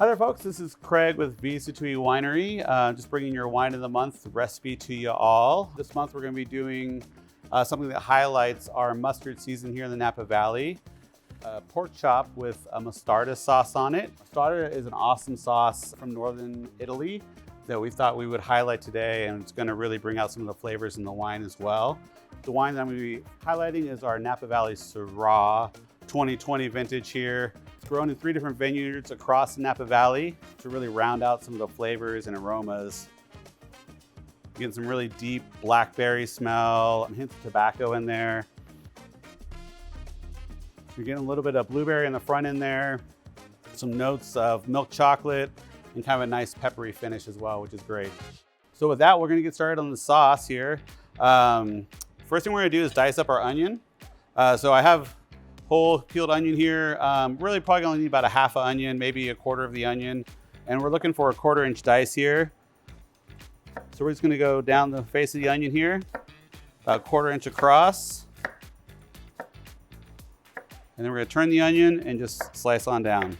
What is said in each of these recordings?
Hi there folks, this is Craig with Sattui Winery, just bringing your wine of the month recipe to you all. This month we're going to be doing something that highlights our mustard season here in the Napa Valley. Pork chop with a mostarda sauce on it. Mostarda is an awesome sauce from northern Italy that we thought we would highlight today, and it's going to really bring out some of the flavors in the wine as well. The wine that I'm going to be highlighting is our Napa Valley Syrah 2020 vintage here. It's grown in 3 different vineyards across the Napa Valley to really round out some of the flavors and aromas. Getting some really deep blackberry smell, hints of tobacco in there. You're getting a little bit of blueberry in the front end there, some notes of milk chocolate, and kind of a nice peppery finish as well, which is great. So with that, we're gonna get started on the sauce here. First thing we're gonna do is dice up our onion. So I have whole peeled onion here. Really probably only need about a half an onion, maybe a quarter of the onion. And we're looking for a 1/4-inch dice here. So we're just gonna go down the face of the onion here, about 1/4 inch across. And then we're gonna turn the onion and just slice on down. And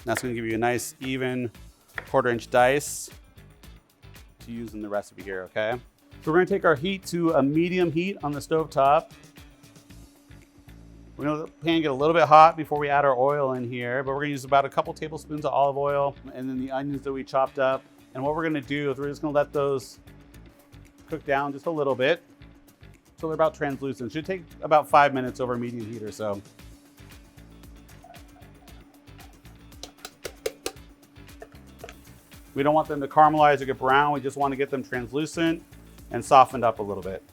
that's gonna give you a nice even 1/4-inch dice to use in the recipe here, okay? So we're gonna take our heat to a medium heat on the stove top. We're gonna let the pan get a little bit hot before we add our oil in here, but we're gonna use about a couple tablespoons of olive oil and then the onions that we chopped up. And what we're gonna do is we're just gonna let those cook down just a little bit until they're about translucent. Should take about 5 minutes over medium heat or so. We don't want them to caramelize or get brown. We just want to get them translucent and softened up a little bit.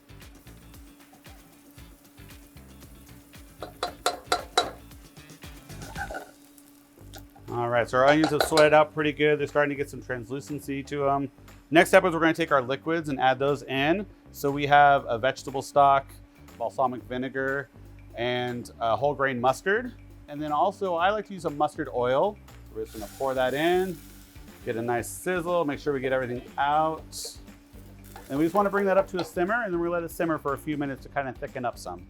All right, so our onions have sweated out pretty good. They're starting to get some translucency to them. Next step is we're going to take our liquids and add those in. So we have a vegetable stock, balsamic vinegar, and a whole grain mustard. And then also I like to use a mustard oil. So we're just going to pour that in. Get a nice sizzle, make sure we get everything out. And we just want to bring that up to a simmer, and then we let it simmer for a few minutes to kind of thicken up some.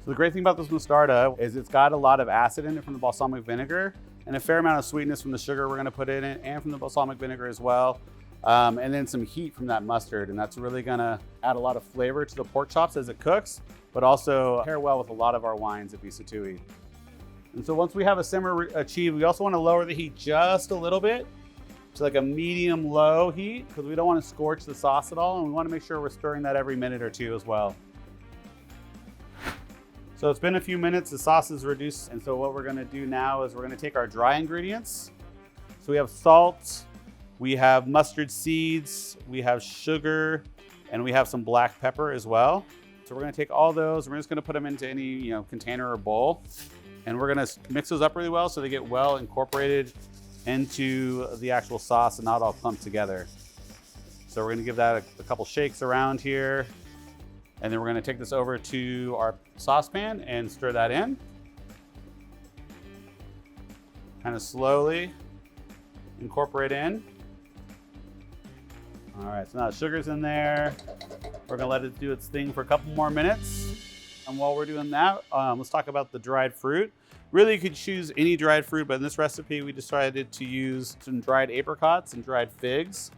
So the great thing about this mostarda is it's got a lot of acid in it from the balsamic vinegar and a fair amount of sweetness from the sugar we're going to put in it and from the balsamic vinegar as well. And then some heat from that mustard, and that's really going to add a lot of flavor to the pork chops as it cooks, but also pair well with a lot of our wines at Sattui. And so once we have a simmer achieved, we also want to lower the heat just a little bit to like a medium low heat because we don't want to scorch the sauce at all, and we want to make sure we're stirring that every minute or two as well. So it's been a few minutes, the sauce is reduced, and so what we're going to do now is we're going to take our dry ingredients. So we have salt, we have mustard seeds, we have sugar, and we have some black pepper as well. So we're going to take all those, and we're just going to put them into any container or bowl. And we're gonna mix those up really well so they get well incorporated into the actual sauce and not all clumped together. So we're gonna give that a couple shakes around here. And then we're gonna take this over to our saucepan and stir that in. Kind of slowly incorporate in. All right, so now the sugar's in there. We're gonna let it do its thing for a couple more minutes. And while we're doing that, let's talk about the dried fruit. Really, you could choose any dried fruit, but in this recipe, we decided to use some dried apricots and dried figs.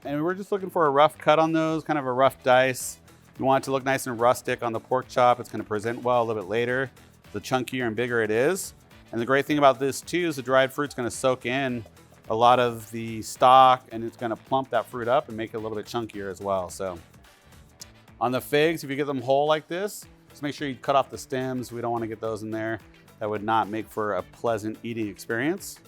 And we're just looking for a rough cut on those, kind of a rough dice. We want it to look nice and rustic on the pork chop. It's gonna present well a little bit later, the chunkier and bigger it is. And the great thing about this too is the dried fruit's gonna soak in a lot of the stock, and it's gonna plump that fruit up and make it a little bit chunkier as well. So on the figs, if you get them whole like this, just make sure you cut off the stems. We don't want to get those in there. That would not make for a pleasant eating experience.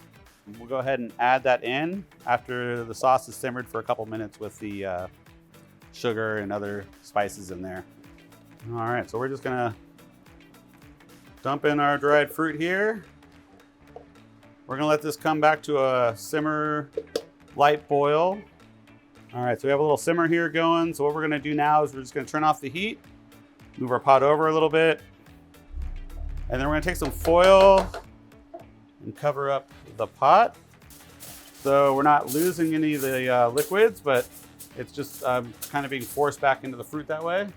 We'll go ahead and add that in after the sauce is simmered for a couple minutes with the sugar and other spices in there. All right, so we're just gonna dump in our dried fruit here. We're gonna let this come back to a simmer, light boil. All right, so we have a little simmer here going. So what we're gonna do now is we're just gonna turn off the heat, move our pot over a little bit, and then we're gonna take some foil and cover up the pot. So we're not losing any of the liquids, but it's just kind of being forced back into the fruit that way.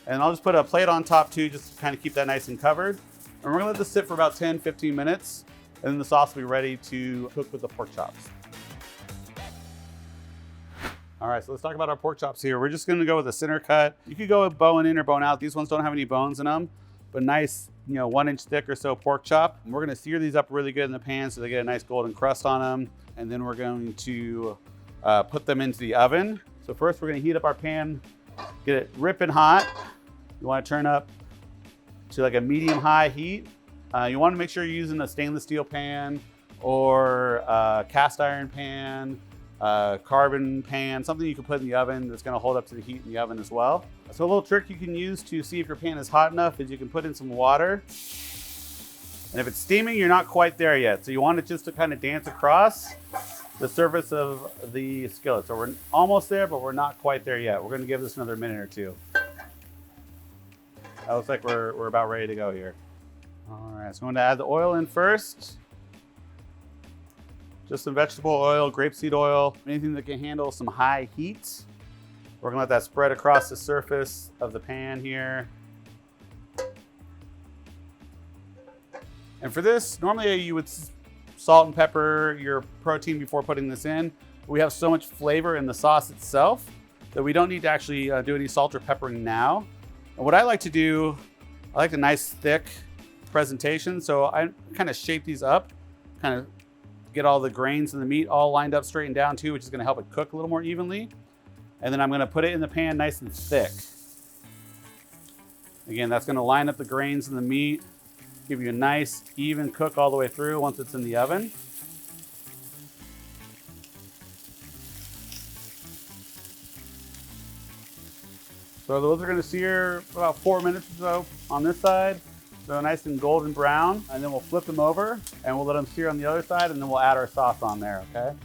And I'll just put a plate on top too, just to kind of keep that nice and covered. And we're gonna let this sit for about 10, 15 minutes. And then the sauce will be ready to cook with the pork chops. All right, so let's talk about our pork chops here. We're just gonna go with a center cut. You could go with bone in or bone out. These ones don't have any bones in them, but nice, 1 inch thick or so pork chop. And we're gonna sear these up really good in the pan so they get a nice golden crust on them. And then we're going to put them into the oven. So first we're gonna heat up our pan, get it ripping hot. You wanna turn up to like a medium high heat. You wanna make sure you're using a stainless steel pan or a cast iron pan, carbon pan, something you can put in the oven that's gonna hold up to the heat in the oven as well. So a little trick you can use to see if your pan is hot enough is you can put in some water. And if it's steaming, you're not quite there yet. So you want it just to kind of dance across the surface of the skillet. So we're almost there, but we're not quite there yet. We're gonna give this another minute or two. That looks like we're about ready to go here. All right, so I'm gonna add the oil in first. Just some vegetable oil, grapeseed oil, anything that can handle some high heat. We're gonna let that spread across the surface of the pan here. And for this, normally you would salt and pepper your protein before putting this in. We have so much flavor in the sauce itself that we don't need to actually do any salt or peppering now. And what I like to do, I like a nice thick presentation. So I kind of shape these up, kind of get all the grains and the meat all lined up straight and down too, which is gonna help it cook a little more evenly. And then I'm gonna put it in the pan nice and thick. Again, that's gonna line up the grains and the meat, give you a nice even cook all the way through once it's in the oven. So those are gonna sear for about 4 minutes or so on this side. So nice and golden brown, and then we'll flip them over and we'll let them sear on the other side, and then we'll add our sauce on there, okay?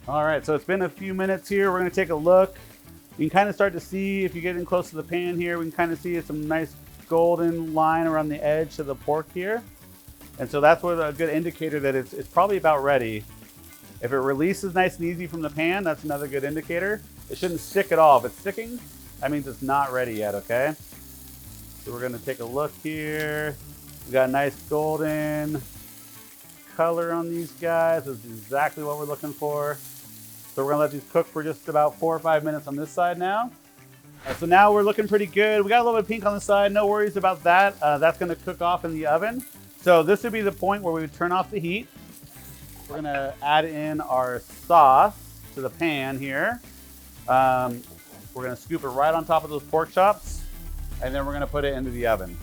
All right, so it's been a few minutes here. We're gonna take a look. You can kind of start to see, if you get in close to the pan here, we can kind of see some nice golden line around the edge of the pork here. And so that's what a good indicator that it's probably about ready. If it releases nice and easy from the pan, that's another good indicator. It shouldn't stick at all. If it's sticking, that means it's not ready yet, okay? So we're gonna take a look here. We got a nice golden color on these guys. That's exactly what we're looking for. So we're gonna let these cook for just about 4 or 5 minutes on this side now. So now we're looking pretty good. We got a little bit of pink on the side, no worries about that. That's gonna cook off in the oven. So this would be the point where we would turn off the heat. We're gonna add in our sauce to the pan here. We're gonna scoop it right on top of those pork chops, and then we're gonna put it into the oven.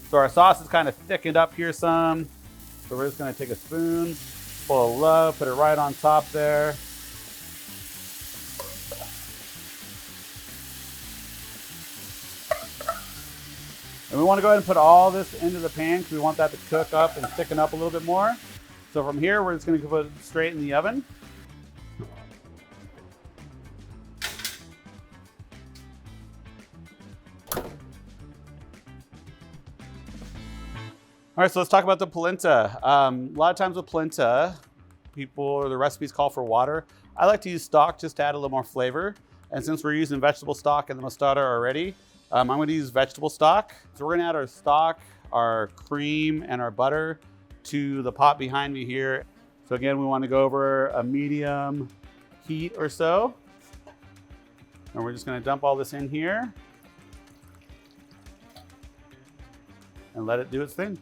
So our sauce is kind of thickened up here some. So we're just gonna take a spoon, full of love, put it right on top there. And we wanna go ahead and put all this into the pan because we want that to cook up and thicken up a little bit more. So from here, we're just gonna put it straight in the oven. All right, so let's talk about the polenta. A lot of times with polenta, people or the recipes call for water. I like to use stock just to add a little more flavor. And since we're using vegetable stock in the mostarda already, I'm gonna use vegetable stock. So we're gonna add our stock, our cream, and our butter to the pot behind me here. So again, we wanna go over a medium heat or so. And we're just gonna dump all this in here and let it do its thing.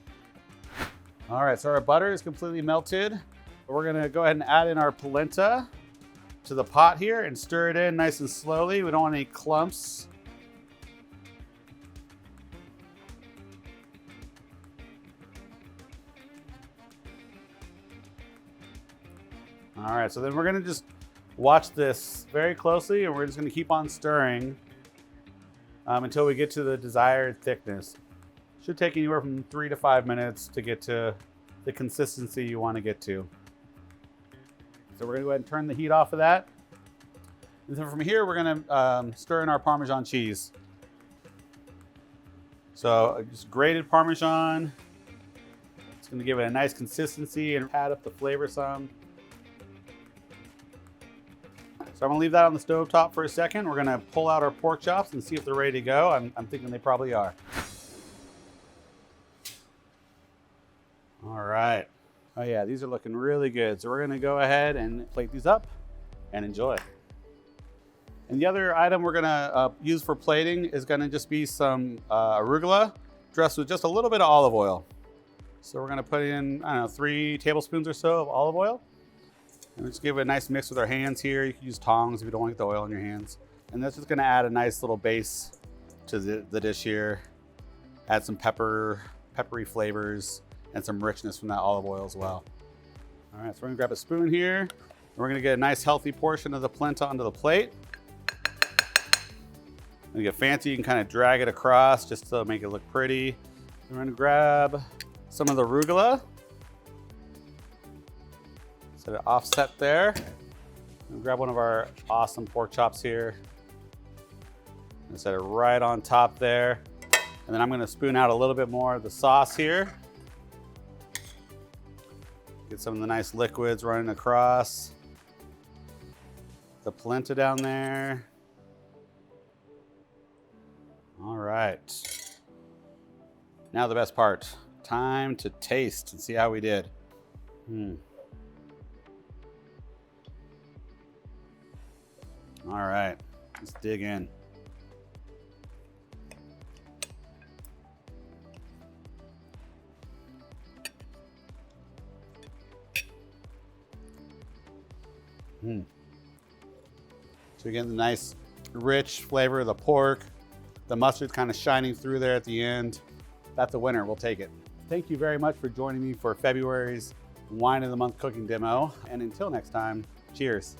All right, so our butter is completely melted. We're gonna go ahead and add in our polenta to the pot here and stir it in nice and slowly. We don't want any clumps. All right, so then we're gonna just watch this very closely, and we're just gonna keep on stirring until we get to the desired thickness. Should take anywhere from 3 to 5 minutes to get to the consistency you want to get to. So we're gonna go ahead and turn the heat off of that. And then from here, we're gonna stir in our Parmesan cheese. So just grated Parmesan. It's gonna give it a nice consistency and add up the flavor some. So I'm gonna leave that on the stove top for a second. We're gonna pull out our pork chops and see if they're ready to go. I'm thinking they probably are. All Oh yeah, these are looking really good. So we're gonna go ahead and plate these up and enjoy. And the other item we're gonna use for plating is gonna just be some arugula dressed with just a little bit of olive oil. So we're gonna put in, I don't know, 3 tablespoons or so of olive oil. And just give it a nice mix with our hands here. You can use tongs if you don't want the oil in your hands. And that's just gonna add a nice little base to the dish here. Add some peppery flavors and some richness from that olive oil as well. All right, so we're gonna grab a spoon here. And we're gonna get a nice healthy portion of the polenta onto the plate. When you get fancy, you can kind of drag it across just to make it look pretty. We're gonna grab some of the arugula. Set it offset there. And grab one of our awesome pork chops here. And set it right on top there. And then I'm gonna spoon out a little bit more of the sauce here. Get some of the nice liquids running across. The polenta down there. All right. Now the best part. Time to taste and see how we did. All right, let's dig in. So again, the nice rich flavor of the pork. The mustard's kind of shining through there at the end. That's a winner, we'll take it. Thank you very much for joining me for February's Wine of the Month cooking demo. And until next time, cheers.